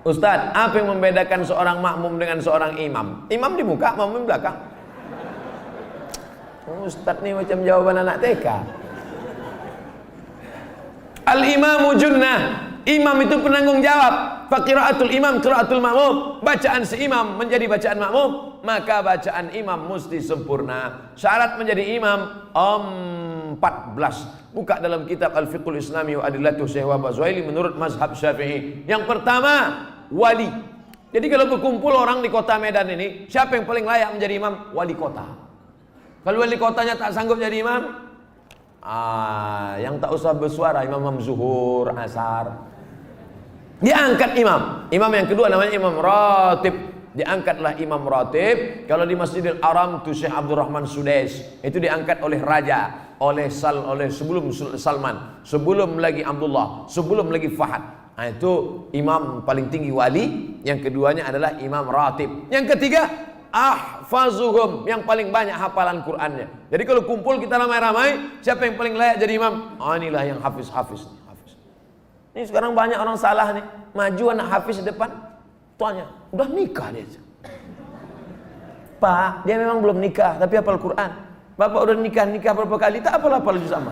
Ustadz, apa yang membedakan seorang makmum dengan seorang imam? Imam di muka, makmum di belakang. Ustadz nih macam jawaban anak TK. Al-imamu junnah. Imam itu penanggung jawab. Faqiraatul imam qiraatul makmum. Bacaan si imam menjadi bacaan makmum, maka bacaan imam mesti sempurna. Syarat menjadi imam 14. Buka dalam kitab Al-Fiqhul Islami wa Adillatuh Syekh Wahab Az-Zuhaili menurut mazhab Syafi'i. Yang pertama, wali. Jadi kalau berkumpul orang di kota Medan ini, siapa yang paling layak menjadi imam? Wali kota. Kalau wali kotanya tak sanggup jadi imam, yang tak usah bersuara, imam zuhur, asar. Diangkat imam. Imam yang kedua namanya imam ratib. Diangkatlah imam ratib. Kalau di Masjidil Haram itu Syekh Abdurrahman Sudais, itu diangkat oleh raja, oleh sebelum Salman, sebelum lagi Abdullah, sebelum lagi Fahad. Nah, itu imam paling tinggi wali. Yang keduanya adalah imam ratib. Yang ketiga, ahfazuhum, yang paling banyak hafalan Qur'annya. Jadi kalau kumpul kita ramai-ramai, siapa yang paling layak jadi imam? Inilah yang hafiz. Ini sekarang banyak orang salah nih. Maju anak hafiz di depan, tuanya udah nikah dia. Pak, dia memang belum nikah tapi hafal Quran. Bapak udah nikah berapa kali, tak hafal juz amma.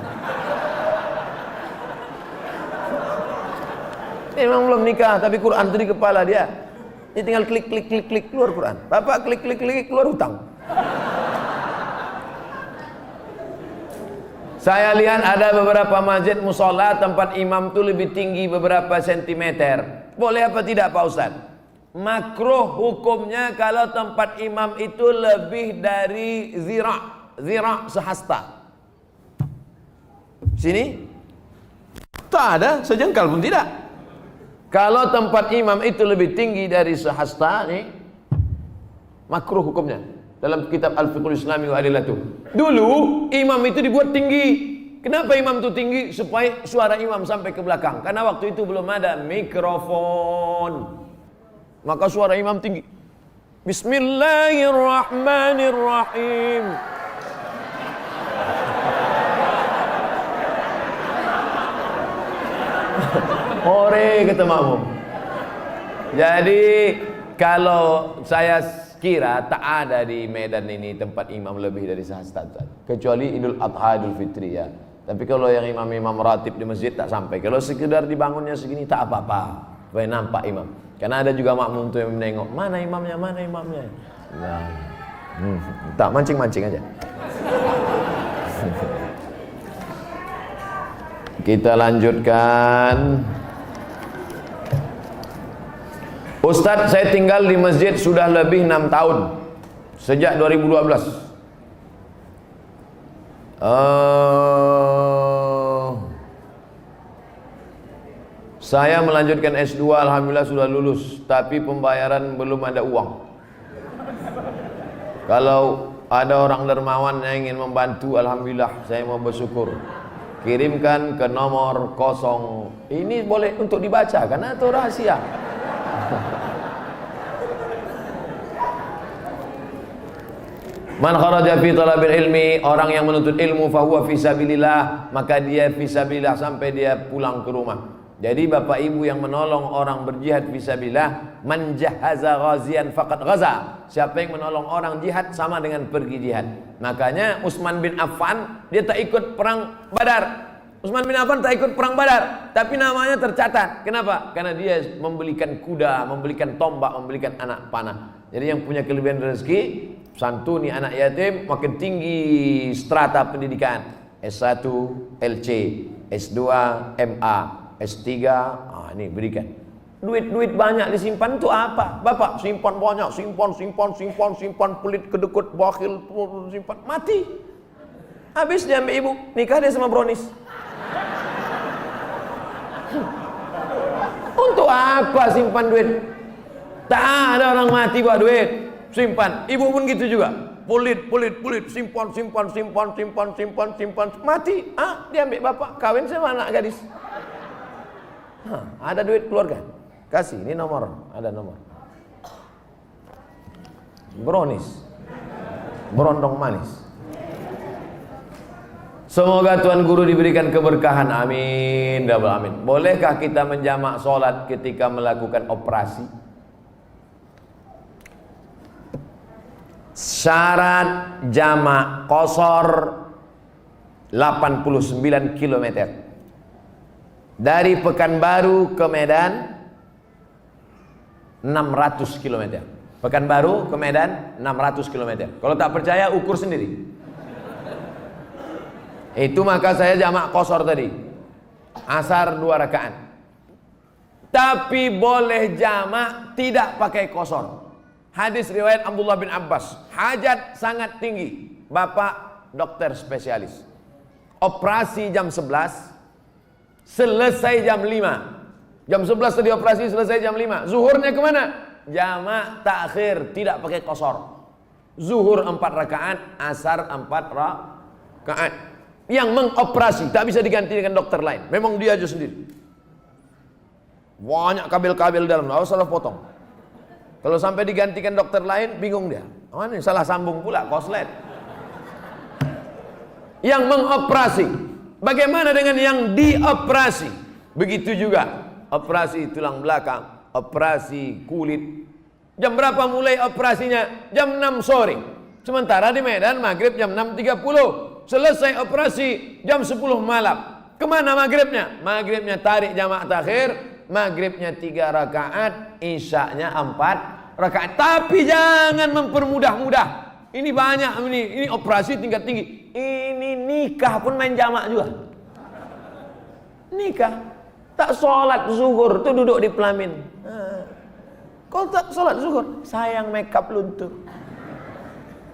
Dia memang belum nikah tapi Quran itu di kepala dia. Dia tinggal klik keluar Quran. Bapak klik keluar hutang. Saya lihat ada beberapa masjid musola tempat imam itu lebih tinggi beberapa sentimeter. Boleh apa tidak Pak Ustaz? Makruh hukumnya kalau tempat imam itu lebih dari zira' sehasta. Sini tak ada sejengkal pun tidak. Kalau tempat imam itu lebih tinggi dari sehasta nih, makruh hukumnya. Dalam kitab Al-Fiqhul Islami wa Adillatuh. Dulu imam itu dibuat tinggi. Kenapa imam itu tinggi? Supaya suara imam sampai ke belakang. Karena waktu itu belum ada mikrofon. Maka suara imam tinggi. Bismillahirrahmanirrahim. Ore kata makmum. Jadi kalau saya kira tak ada di Medan ini tempat imam lebih dari sehasta, kecuali Idul Adha, Idul Fitri ya. Tapi kalau yang imam ratib di masjid tak sampai. Kalau sekedar dibangunnya segini tak apa-apa, supaya nampak imam. Karena ada juga makmum tuh yang menengok, mana imamnya. Nah, tak mancing aja. Kita lanjutkan. Ustadz, saya tinggal di masjid sudah lebih 6 tahun. Sejak 2012. Saya melanjutkan S2, alhamdulillah sudah lulus, tapi pembayaran belum ada uang. Kalau ada orang dermawan yang ingin membantu, alhamdulillah saya mau bersyukur. Kirimkan ke nomor 0. Ini boleh untuk dibaca karena itu rahasia. Man kharaja fi talabil ilmi, orang yang menuntut ilmu fahuwa fi sabilillah, maka dia fi sabilillah sampai dia pulang ke rumah. Jadi bapak ibu yang menolong orang berjihad fi sabilillah, man jahaza ghazian faqad ghaza. Siapa yang menolong orang jihad sama dengan pergi jihad. Makanya Utsman bin Affan dia tak ikut perang Badar. Utsman bin Affan tak ikut perang Badar, tapi namanya tercatat. Kenapa? Karena dia membelikan kuda, membelikan tombak, membelikan anak panah. Jadi yang punya kelebihan rezeki, santuni anak yatim, makin tinggi strata pendidikan. S1, LC, S2, MA, S3, ini berikan. Duit banyak disimpan itu apa? Bapak simpan banyak, simpan, pelit, kedekut, bakhil, simpan, mati. Habis dia ambil ibu, nikah dia sama Bronis. Untuk apa simpan duit? Tak ada orang mati buat duit. Simpan. Ibu pun gitu juga. Pelit, simpan, mati. Dia ambil bapak, kawin sama anak gadis. Ada duit keluarga. Kasih, ini nomor, ada nomor. Bronis. Berondong manis. Semoga Tuan Guru diberikan keberkahan. Amin. Double amin. Bolehkah kita menjamak sholat ketika melakukan operasi? Syarat jamak qashar 89 km. Dari Pekanbaru ke Medan 600 km. Pekanbaru ke Medan 600 km. Kalau tak percaya ukur sendiri. Itu maka saya jamak qashar tadi. Asar 2 rakaat. Tapi boleh jamak tidak pakai qashar. Hadis riwayat Abdullah bin Abbas. Hajat sangat tinggi. Bapak dokter spesialis. Operasi jam 11. Selesai jam 5. Jam 11 tadi operasi, selesai jam 5. Zuhurnya kemana? Jamak takhir, tidak pakai qashar. Zuhur 4 rakaat, asar 4 rakaat. Yang mengoperasi tak bisa diganti dengan dokter lain. Memang dia aja sendiri. Banyak kabel-kabel dalam, harus salah potong. Kalau sampai digantikan dokter lain, bingung dia. Mana salah sambung pula, koslet. Yang mengoperasi. Bagaimana dengan yang dioperasi? Begitu juga. Operasi tulang belakang, operasi kulit. Jam berapa mulai operasinya? Jam 6 sore. Sementara di Medan maghrib jam 6.30. Selesai operasi jam 10 malam. Kemana maghribnya? Maghribnya tarik jamak takhir. Maghribnya 3 rakaat, isyaknya 4 rakaat. Tapi jangan mempermudah-mudah. Ini banyak ini operasi tingkat tinggi. Ini nikah pun main jamak juga. Nikah tak sholat zuhur tuh duduk di pelamin. Kalau tak sholat zuhur, sayang makeup luntur.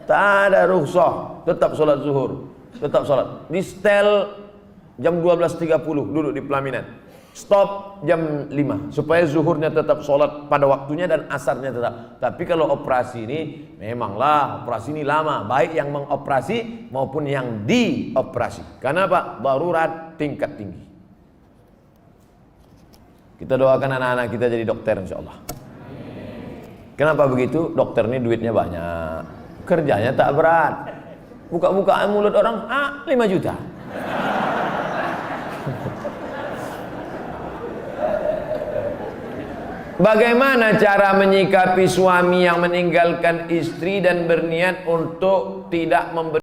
Tak ada rukhsah, tetap sholat zuhur, tetap sholat. Di setel jam 12.30 duduk di pelaminan. Stop jam 5 supaya zuhurnya tetap sholat pada waktunya dan asarnya tetap. Tapi kalau operasi ini memanglah operasi ini lama, baik yang mengoperasi maupun yang dioperasi. Karena apa? Darurat tingkat tinggi. Kita doakan anak-anak kita jadi dokter insyaallah. Kenapa begitu? Dokter ini duitnya banyak, kerjanya tak berat. Buka-bukaan mulut orang, 5 juta. Bagaimana cara menyikapi suami yang meninggalkan istri dan berniat untuk tidak memberi